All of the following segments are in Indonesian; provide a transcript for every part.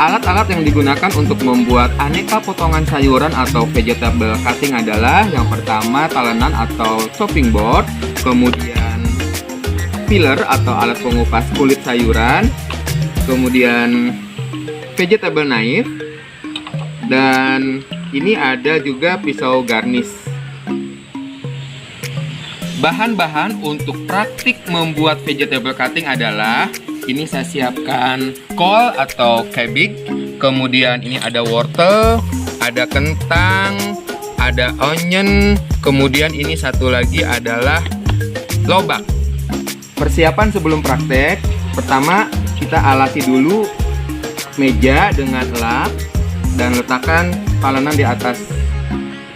Alat-alat yang digunakan untuk membuat aneka potongan sayuran atau vegetable cutting adalah yang pertama talenan atau chopping board, kemudian peeler atau alat pengupas kulit sayuran, kemudian vegetable knife, dan ini ada juga pisau garnish. Bahan-bahan untuk praktik membuat vegetable cutting adalah ini saya siapkan kol atau cabbage, kemudian ini ada wortel, ada kentang, ada onion, kemudian ini satu lagi adalah lobak. Persiapan sebelum praktek, pertama kita alasi dulu meja dengan lap dan letakkan talenan di atas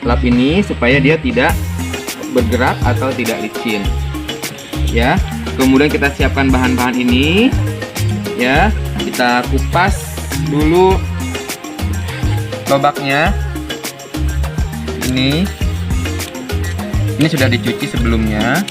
lap ini supaya dia tidak bergerak atau tidak licin. Ya. Kemudian kita siapkan bahan-bahan ini, ya. Kita kupas dulu lobaknya. Ini sudah dicuci sebelumnya.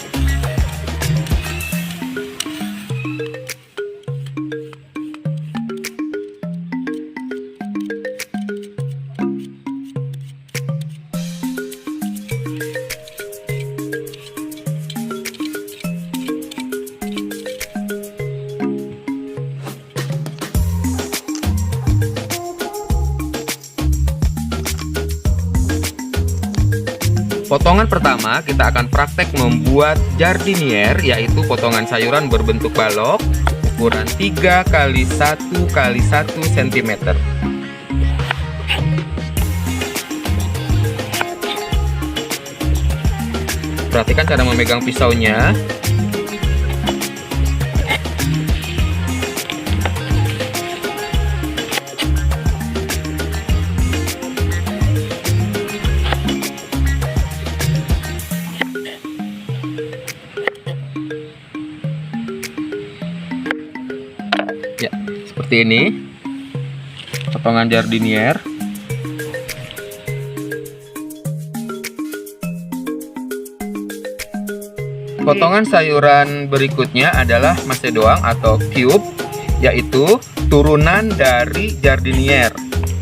Potongan pertama kita akan praktek membuat jardiniere, yaitu potongan sayuran berbentuk balok ukuran 3 x 1 x 1 cm. Perhatikan cara memegang pisaunya. Ya, seperti ini potongan jardiniere. Potongan sayuran berikutnya adalah macedoine atau cube, yaitu turunan dari jardiniere.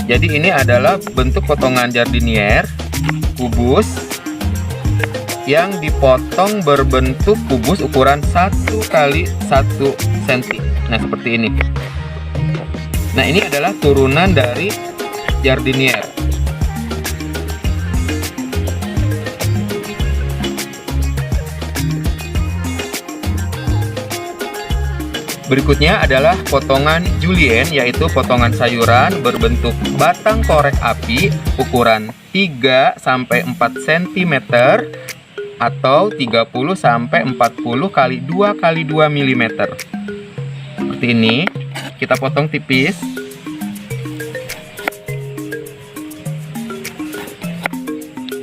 Jadi ini adalah bentuk potongan jardiniere kubus yang dipotong berbentuk kubus ukuran 1 x 1 cm. Nah, seperti ini. Nah, ini adalah turunan dari jardiniere. Berikutnya adalah potongan julienne, yaitu potongan sayuran berbentuk batang korek api ukuran 3 sampai 4 cm atau 30 sampai 40 x 2 x 2 mm. Seperti ini, kita potong tipis.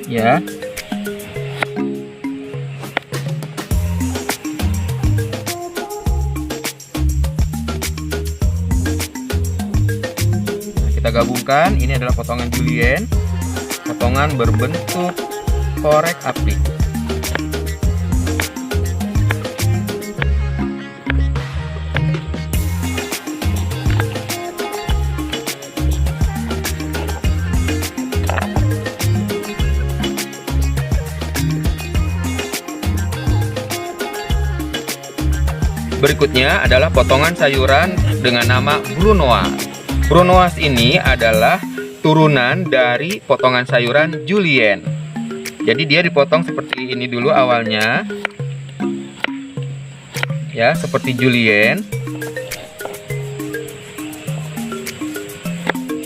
Ya. Kita gabungkan, ini adalah potongan julienne, potongan berbentuk korek api. Berikutnya adalah potongan sayuran dengan nama brunoise. Brunoise ini adalah turunan dari potongan sayuran julienne. Jadi dia dipotong seperti ini dulu awalnya. Ya, seperti julienne.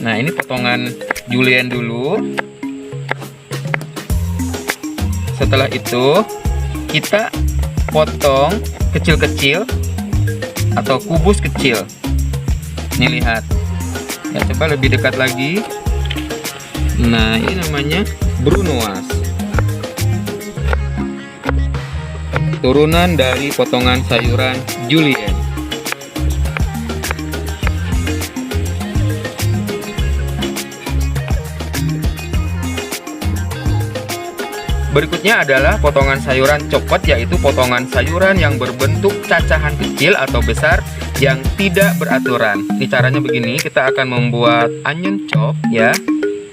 Nah, ini potongan julienne dulu. Setelah itu kita potong kecil-kecil atau kubus kecil. Ini lihat. Ya, coba lebih dekat lagi. Nah, ini namanya brunoise. Turunan dari potongan sayuran julienne. Berikutnya adalah potongan sayuran coklat, yaitu potongan sayuran yang berbentuk cacahan kecil atau besar yang tidak beraturan. Ini caranya begini, kita akan membuat onion chop ya.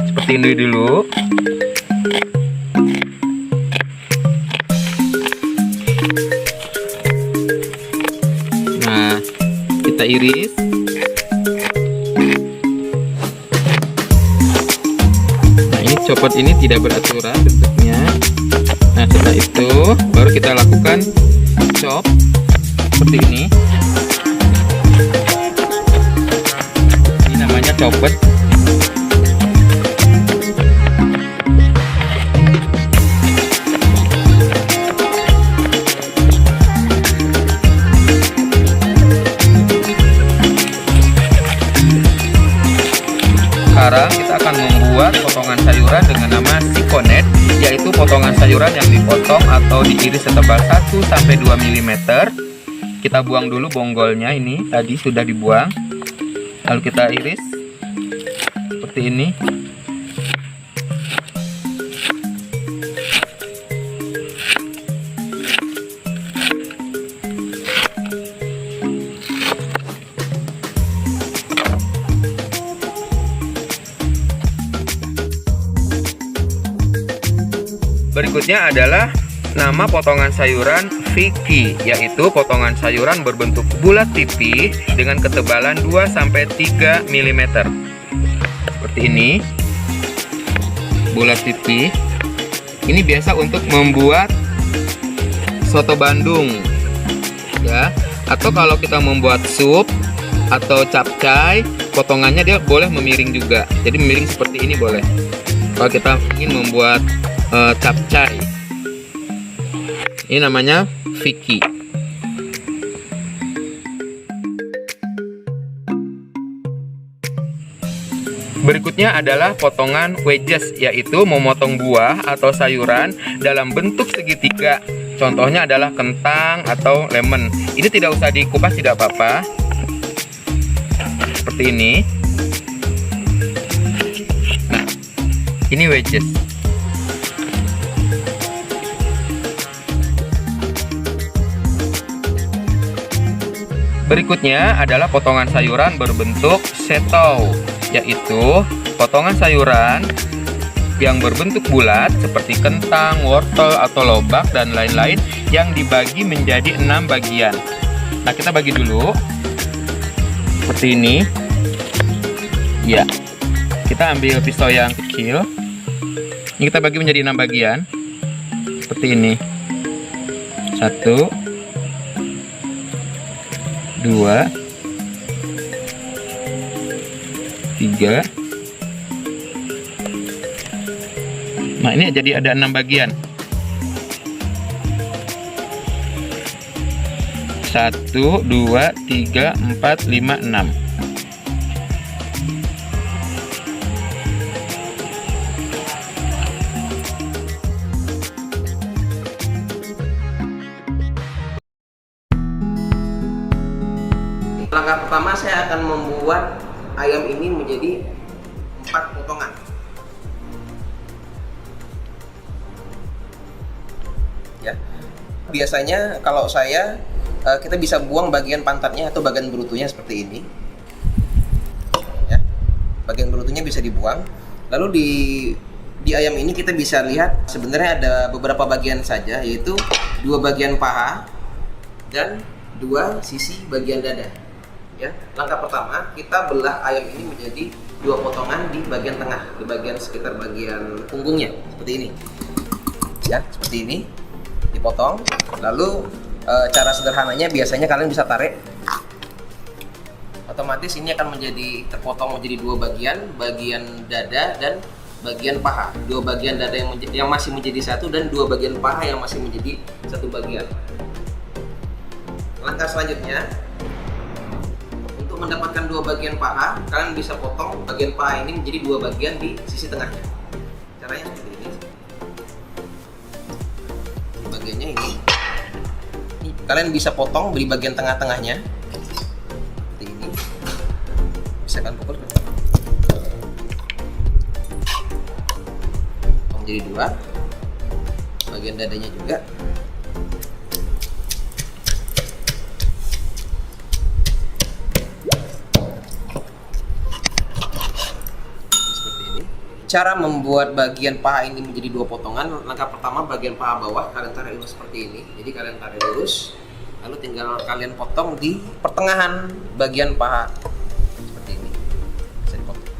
Seperti ini dulu. Nah, kita iris. Copot ini tidak beraturan bentuknya. Nah, setelah itu baru kita lakukan chop seperti ini. Ini namanya copot. Sekarang kita akan membuat potongan sayuran dengan nama sikonet, yaitu potongan sayuran yang dipotong atau diiris setebal 1-2 mm. Kita buang dulu bonggolnya, ini tadi sudah dibuang. Lalu kita iris seperti ini. Berikutnya adalah nama potongan sayuran Vicky, yaitu potongan sayuran berbentuk bulat tipis dengan ketebalan 2-3 mm. Seperti ini. Bulat tipis. Ini biasa untuk membuat soto Bandung ya. Atau kalau kita membuat sup atau capcay, potongannya dia boleh memiring juga. Jadi memiring seperti ini boleh. Kalau kita ingin membuat capcay, ini namanya Vicky. Berikutnya adalah potongan wedges, yaitu memotong buah atau sayuran dalam bentuk segitiga. Contohnya adalah kentang atau lemon. Ini tidak usah dikupas, tidak apa-apa. Seperti ini. Nah, ini wedges. Berikutnya adalah potongan sayuran berbentuk setau, yaitu potongan sayuran yang berbentuk bulat seperti kentang, wortel, atau lobak, dan lain-lain yang dibagi menjadi 6 bagian. Nah, kita bagi dulu seperti ini ya. Kita ambil pisau yang kecil, ini kita bagi menjadi 6 bagian seperti ini. 1, 2, 3. Nah, ini jadi ada 6 bagian. 1, 2, 3, 4, 5, 6. Langkah pertama, saya akan membuat ayam ini menjadi 4 potongan. Ya, biasanya kalau saya kita bisa buang bagian pantatnya atau bagian berutunya seperti ini. Ya, bagian berutunya bisa dibuang. Lalu di ayam ini kita bisa lihat sebenarnya ada beberapa bagian saja, yaitu 2 bagian paha dan 2 sisi bagian dada. Ya, langkah pertama kita belah ayam ini menjadi 2 potongan di bagian tengah, di bagian sekitar bagian punggungnya seperti ini. Ya, seperti ini dipotong. Lalu cara sederhananya biasanya kalian bisa tarik. Otomatis ini akan menjadi terpotong menjadi 2 bagian, bagian dada dan bagian paha. 2 bagian dada yang masih menjadi 1 dan 2 bagian paha yang masih menjadi 1 bagian. Langkah selanjutnya, mendapatkan 2 bagian paha, kalian bisa potong bagian paha ini menjadi 2 bagian di sisi tengahnya. Caranya seperti ini. Di bagiannya ini kalian bisa potong di bagian tengah-tengahnya seperti ini. Bisa kan pukul potong jadi 2. bagian dadanya juga. Seperti ini. Cara membuat bagian paha ini menjadi 2 potongan. Langkah pertama, bagian paha bawah kalian tarik lurus seperti ini. Jadi kalian tarik lurus, lalu tinggal kalian potong di pertengahan bagian paha seperti ini. Bisa dipotong.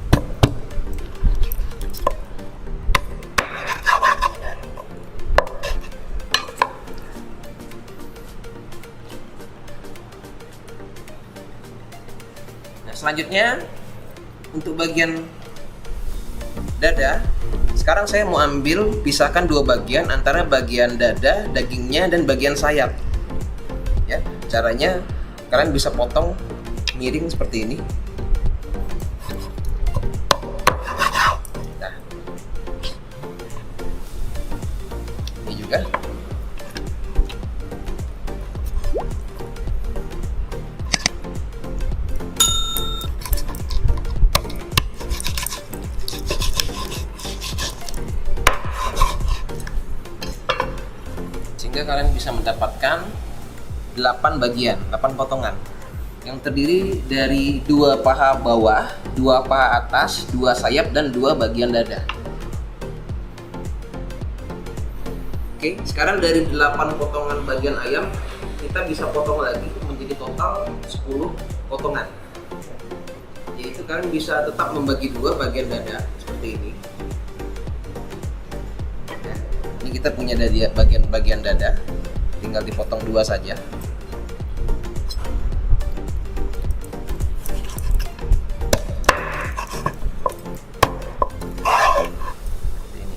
Nah, selanjutnya untuk bagian dada, sekarang saya mau pisahkan 2 bagian antara bagian dada, dagingnya, dan bagian sayap. Ya, caranya kalian bisa potong miring seperti ini. Nah, ini juga. Sehingga kalian bisa mendapatkan 8 bagian, 8 potongan yang terdiri dari 2 paha bawah, 2 paha atas, 2 sayap, dan 2 bagian dada. Oke, sekarang dari 8 potongan bagian ayam kita bisa potong lagi menjadi total 10 potongan. Yaitu kalian bisa tetap membagi 2 bagian dada seperti ini. Ini kita punya bagian dada, tinggal dipotong 2 saja. Ini.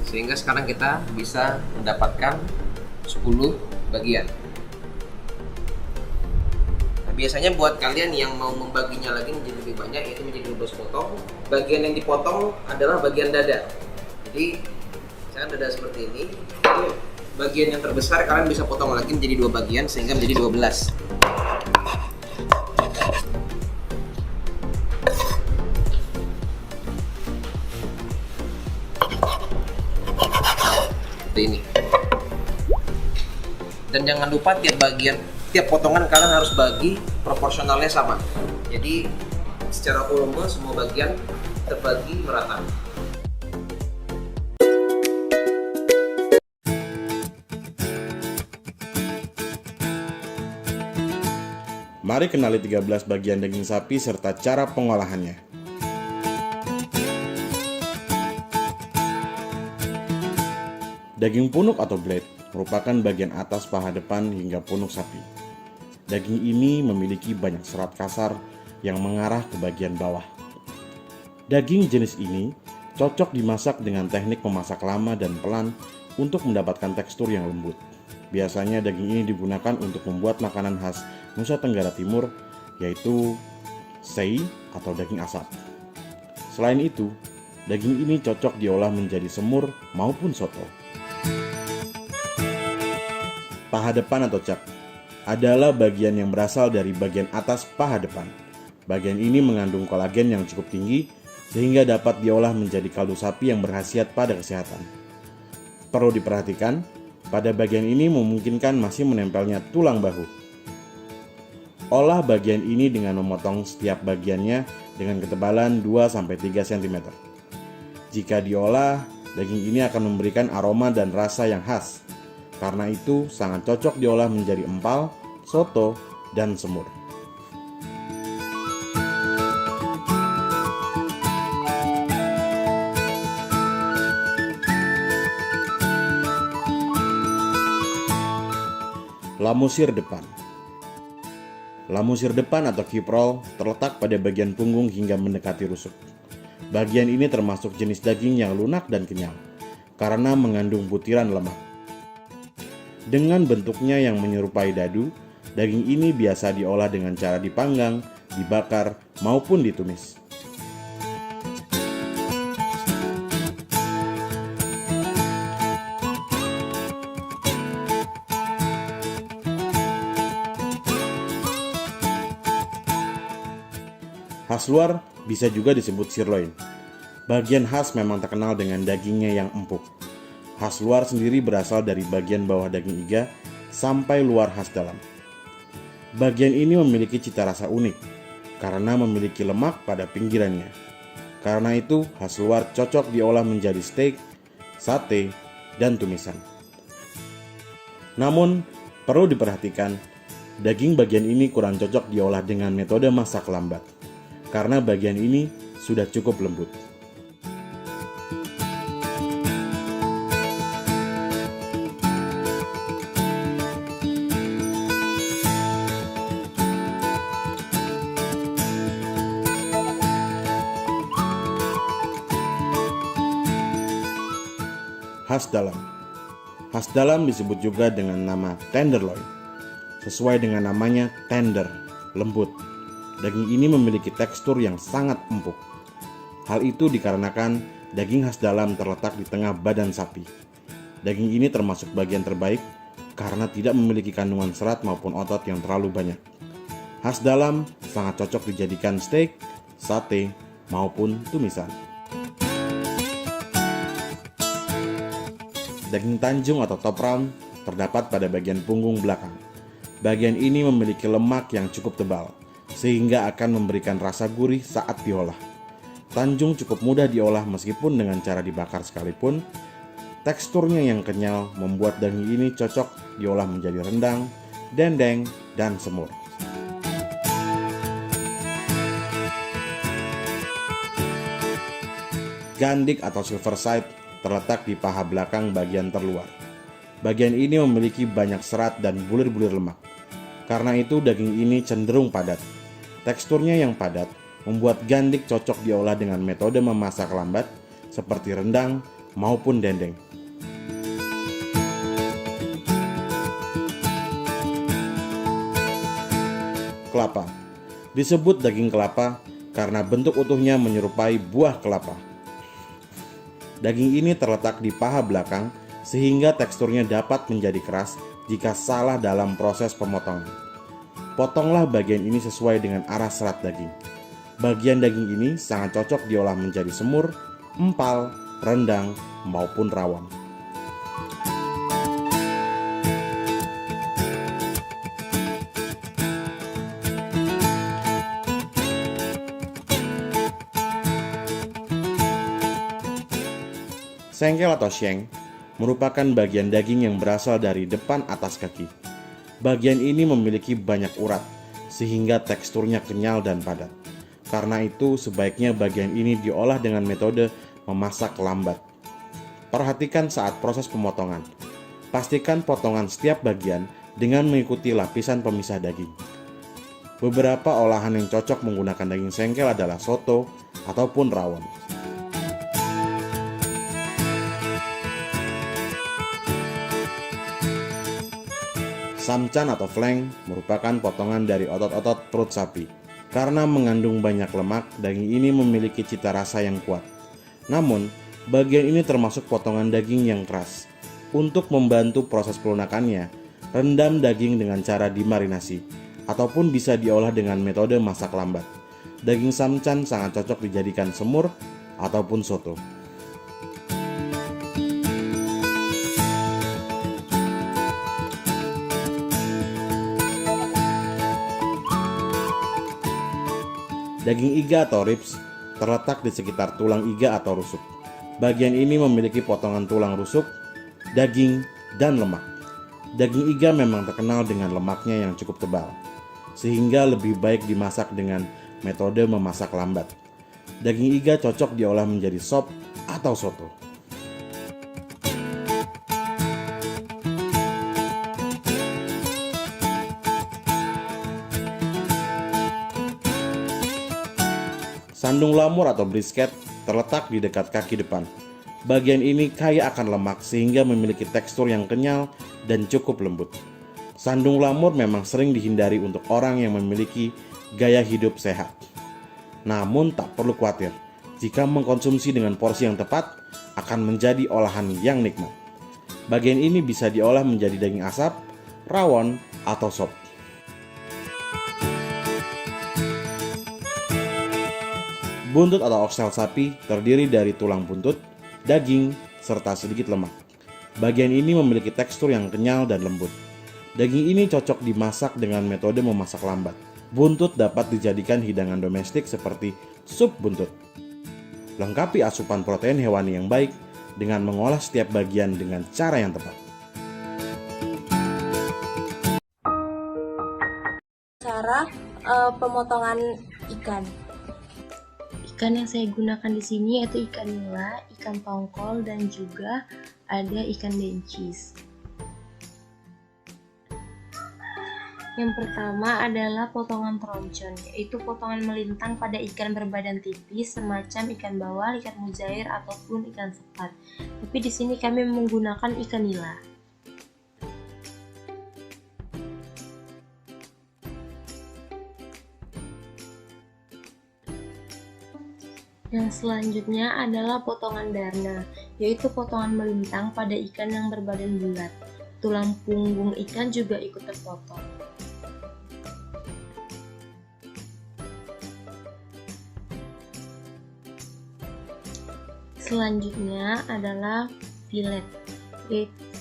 Sehingga sekarang kita bisa mendapatkan 10 bagian. Nah, biasanya buat kalian yang mau membaginya lagi menjadi lebih banyak, yaitu menjadi 12 potong, bagian yang dipotong adalah bagian dada. Jadi misalkan dada seperti ini, itu bagian yang terbesar kalian bisa potong lagi menjadi 2 bagian sehingga menjadi 12. Ini. Dan jangan lupa tiap potongan kalian harus bagi proporsionalnya sama. Jadi secara volume semua bagian terbagi merata. Mari kenali 13 bagian daging sapi serta cara pengolahannya. Daging punuk atau blade merupakan bagian atas paha depan hingga punuk sapi. Daging ini memiliki banyak serat kasar yang mengarah ke bagian bawah. Daging jenis ini cocok dimasak dengan teknik memasak lama dan pelan untuk mendapatkan tekstur yang lembut. Biasanya daging ini digunakan untuk membuat makanan khas Nusa Tenggara Timur, yaitu sei atau daging asap. Selain itu, daging ini cocok diolah menjadi semur maupun soto. Paha depan atau cak adalah bagian yang berasal dari bagian atas paha depan. Bagian ini mengandung kolagen yang cukup tinggi sehingga dapat diolah menjadi kaldu sapi yang berkhasiat pada kesehatan. Perlu diperhatikan, pada bagian ini memungkinkan masih menempelnya tulang bahu. Olah bagian ini dengan memotong setiap bagiannya dengan ketebalan 2-3 cm. Jika diolah, daging ini akan memberikan aroma dan rasa yang khas. Karena itu sangat cocok diolah menjadi empal, soto, dan semur. Lamusir depan. Lamusir depan atau kiprol terletak pada bagian punggung hingga mendekati rusuk. Bagian ini termasuk jenis daging yang lunak dan kenyal karena mengandung butiran lemak. Dengan bentuknya yang menyerupai dadu, daging ini biasa diolah dengan cara dipanggang, dibakar, maupun ditumis. Khas luar bisa juga disebut sirloin. Bagian khas memang terkenal dengan dagingnya yang empuk. Khas luar sendiri berasal dari bagian bawah daging iga sampai luar khas dalam. Bagian ini memiliki cita rasa unik karena memiliki lemak pada pinggirannya. Karena itu, khas luar cocok diolah menjadi steak, sate, dan tumisan. Namun, perlu diperhatikan, daging bagian ini kurang cocok diolah dengan metode masak lambat, karena bagian ini sudah cukup lembut. Khas dalam. Khas dalam disebut juga dengan nama tenderloin. Sesuai dengan namanya, tender, lembut. Daging ini memiliki tekstur yang sangat empuk. Hal itu dikarenakan daging khas dalam terletak di tengah badan sapi. Daging ini termasuk bagian terbaik karena tidak memiliki kandungan serat maupun otot yang terlalu banyak. Khas dalam sangat cocok dijadikan steak, sate, maupun tumisan. Daging tanjung atau top round terdapat pada bagian punggung belakang. Bagian ini memiliki lemak yang cukup tebal, sehingga akan memberikan rasa gurih saat diolah. Tanjung cukup mudah diolah meskipun dengan cara dibakar sekalipun. Teksturnya yang kenyal membuat daging ini cocok diolah menjadi rendang, dendeng, dan semur. Gandik atau silver side terletak di paha belakang bagian terluar. Bagian ini memiliki banyak serat dan bulir-bulir lemak. Karena itu daging ini cenderung padat. Teksturnya yang padat membuat gandik cocok diolah dengan metode memasak lambat seperti rendang maupun dendeng. Kelapa. Disebut daging kelapa karena bentuk utuhnya menyerupai buah kelapa. Daging ini terletak di paha belakang sehingga teksturnya dapat menjadi keras jika salah dalam proses pemotongan. Potonglah bagian ini sesuai dengan arah serat daging. Bagian daging ini sangat cocok diolah menjadi semur, empal, rendang, maupun rawon. Sengkel atau shank merupakan bagian daging yang berasal dari depan atas kaki. Bagian ini memiliki banyak urat, sehingga teksturnya kenyal dan padat. Karena itu, sebaiknya bagian ini diolah dengan metode memasak lambat. Perhatikan saat proses pemotongan. Pastikan potongan setiap bagian dengan mengikuti lapisan pemisah daging. Beberapa olahan yang cocok menggunakan daging sengkel adalah soto ataupun rawon. Samcan atau flank merupakan potongan dari otot-otot perut sapi. Karena mengandung banyak lemak, daging ini memiliki cita rasa yang kuat. Namun, bagian ini termasuk potongan daging yang keras. Untuk membantu proses pelunakannya, rendam daging dengan cara dimarinasi, ataupun bisa diolah dengan metode masak lambat. Daging samcan sangat cocok dijadikan semur ataupun soto. Daging iga atau ribs terletak di sekitar tulang iga atau rusuk. Bagian ini memiliki potongan tulang rusuk, daging, dan lemak. Daging iga memang terkenal dengan lemaknya yang cukup tebal, sehingga lebih baik dimasak dengan metode memasak lambat. Daging iga cocok diolah menjadi sop atau soto. Sandung lamur atau brisket terletak di dekat kaki depan. Bagian ini kaya akan lemak sehingga memiliki tekstur yang kenyal dan cukup lembut. Sandung lamur memang sering dihindari untuk orang yang memiliki gaya hidup sehat. Namun tak perlu khawatir, jika mengkonsumsi dengan porsi yang tepat akan menjadi olahan yang nikmat. Bagian ini bisa diolah menjadi daging asap, rawon, atau sop. Buntut atau oksel sapi terdiri dari tulang buntut, daging, serta sedikit lemak. Bagian ini memiliki tekstur yang kenyal dan lembut. Daging ini cocok dimasak dengan metode memasak lambat. Buntut dapat dijadikan hidangan domestik seperti sup buntut. Lengkapi asupan protein hewani yang baik dengan mengolah setiap bagian dengan cara yang tepat. Cara pemotongan ikan. Ikan yang saya gunakan di sini yaitu ikan nila, ikan tongkol, dan juga ada ikan dencis. Yang pertama adalah potongan troncon, yaitu potongan melintang pada ikan berbadan tipis semacam ikan bawal, ikan mujair, ataupun ikan sepat. Tapi di sini kami menggunakan ikan nila. Yang selanjutnya adalah potongan darna, yaitu potongan melintang pada ikan yang berbadan bulat. Tulang punggung ikan juga ikut terpotong. Selanjutnya adalah filet.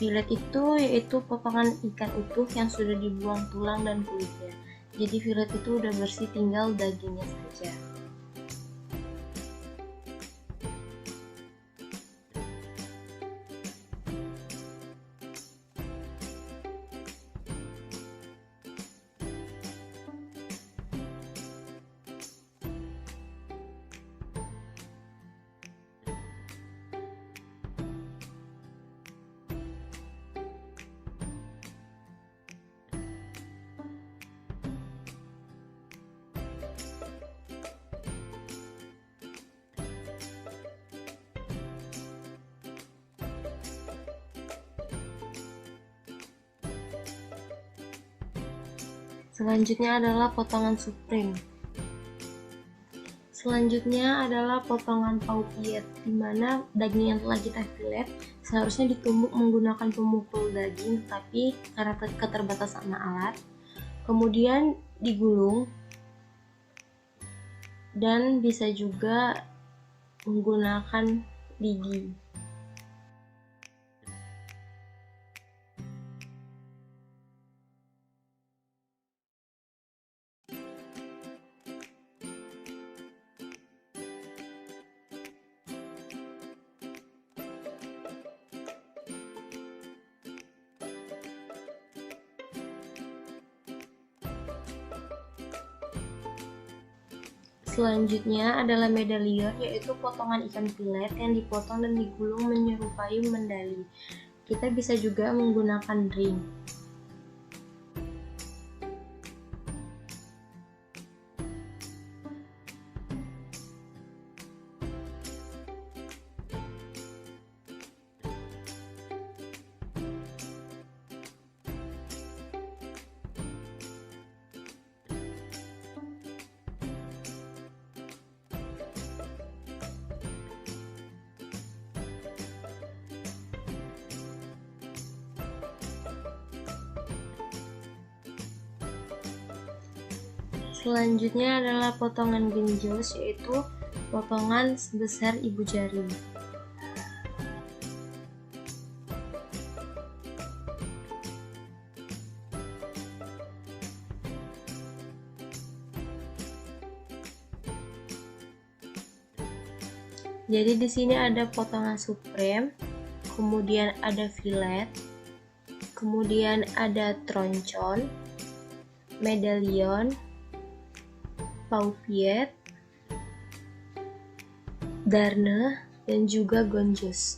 Filet itu yaitu potongan ikan utuh yang sudah dibuang tulang dan kulitnya. Jadi filet itu udah bersih, tinggal dagingnya saja. Selanjutnya adalah potongan supreme. Selanjutnya adalah potongan paupiet, di mana daging yang telah kita filet seharusnya ditumbuk menggunakan pemukul daging, tetapi karena keterbatasan alat, kemudian digulung dan bisa juga menggunakan lidi. Selanjutnya adalah medallion, yaitu potongan ikan filet yang dipotong dan digulung menyerupai mendali. Kita bisa juga menggunakan ring. Selanjutnya adalah potongan genjos, yaitu potongan sebesar ibu jari. Jadi di sini ada potongan supreme, kemudian ada filet, kemudian ada troncon, medallion, paupiet, darne, dan juga gonjos.